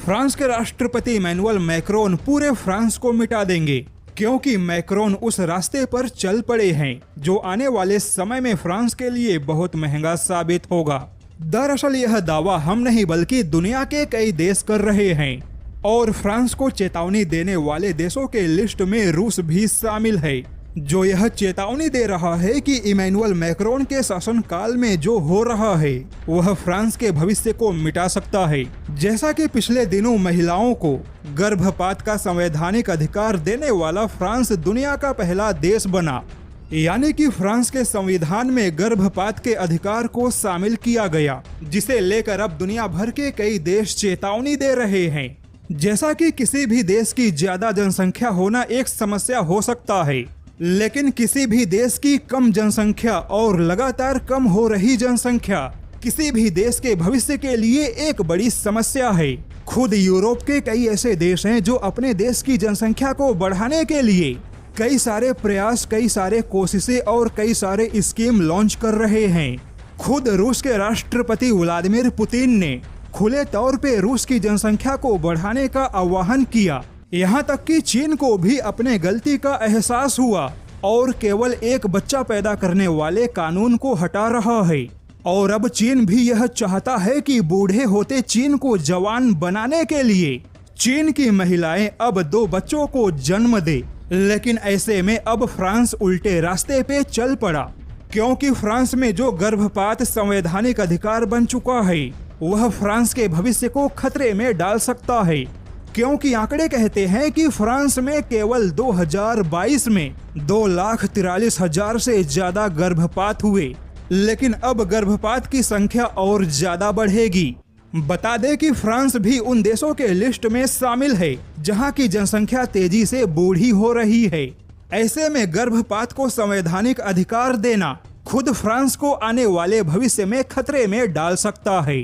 France के राष्ट्रपति Emmanuel Macron पूरे फ्रांस को मिटा देंगे, क्योंकि मैक्रोन उस रास्ते पर चल पड़े हैं जो आने वाले समय में फ्रांस के लिए बहुत महंगा साबित होगा। दरअसल यह दावा हम नहीं बल्कि दुनिया के कई देश कर रहे हैं और फ्रांस को चेतावनी देने वाले देशों के लिस्ट में रूस भी शामिल है, जो यह चेतावनी दे रहा है कि इमैनुअल मैक्रोन के शासनकाल में जो हो रहा है वह फ्रांस के भविष्य को मिटा सकता है। जैसा कि पिछले दिनों महिलाओं को गर्भपात का संवैधानिक अधिकार देने वाला फ्रांस दुनिया का पहला देश बना, यानी कि फ्रांस के संविधान में गर्भपात के अधिकार को शामिल किया गया, जिसे लेकर अब दुनिया भर के कई देश चेतावनी दे रहे हैं। जैसा कि किसी भी देश की ज्यादा जनसंख्या होना एक समस्या हो सकता है, लेकिन किसी भी देश की कम जनसंख्या और लगातार कम हो रही जनसंख्या किसी भी देश के भविष्य के लिए एक बड़ी समस्या है। खुद यूरोप के कई ऐसे देश हैं जो अपने देश की जनसंख्या को बढ़ाने के लिए कई सारे प्रयास, कई सारे कोशिशें और कई सारे स्कीम लॉन्च कर रहे हैं। खुद रूस के राष्ट्रपति व्लादिमीर पुतिन ने खुले तौर पे रूस की जनसंख्या को बढ़ाने का आह्वान किया। यहाँ तक कि चीन को भी अपने गलती का एहसास हुआ और केवल एक बच्चा पैदा करने वाले कानून को हटा रहा है। और अब चीन भी यह चाहता है कि बूढ़े होते चीन को जवान बनाने के लिए चीन की महिलाएं अब 2 बच्चों को जन्म दे। लेकिन ऐसे में अब फ्रांस उल्टे रास्ते पे चल पड़ा, क्योंकि फ्रांस में जो गर्भपात संवैधानिक अधिकार बन चुका है वह फ्रांस के भविष्य को खतरे में डाल सकता है। क्योंकि आंकड़े कहते हैं कि फ्रांस में केवल 2022 में 2,43,000 से ज्यादा गर्भपात हुए, लेकिन अब गर्भपात की संख्या और ज्यादा बढ़ेगी। बता दें कि फ्रांस भी उन देशों के लिस्ट में शामिल है जहां की जनसंख्या तेजी से बूढ़ी हो रही है। ऐसे में गर्भपात को संवैधानिक अधिकार देना खुद फ्रांस को आने वाले भविष्य में खतरे में डाल सकता है।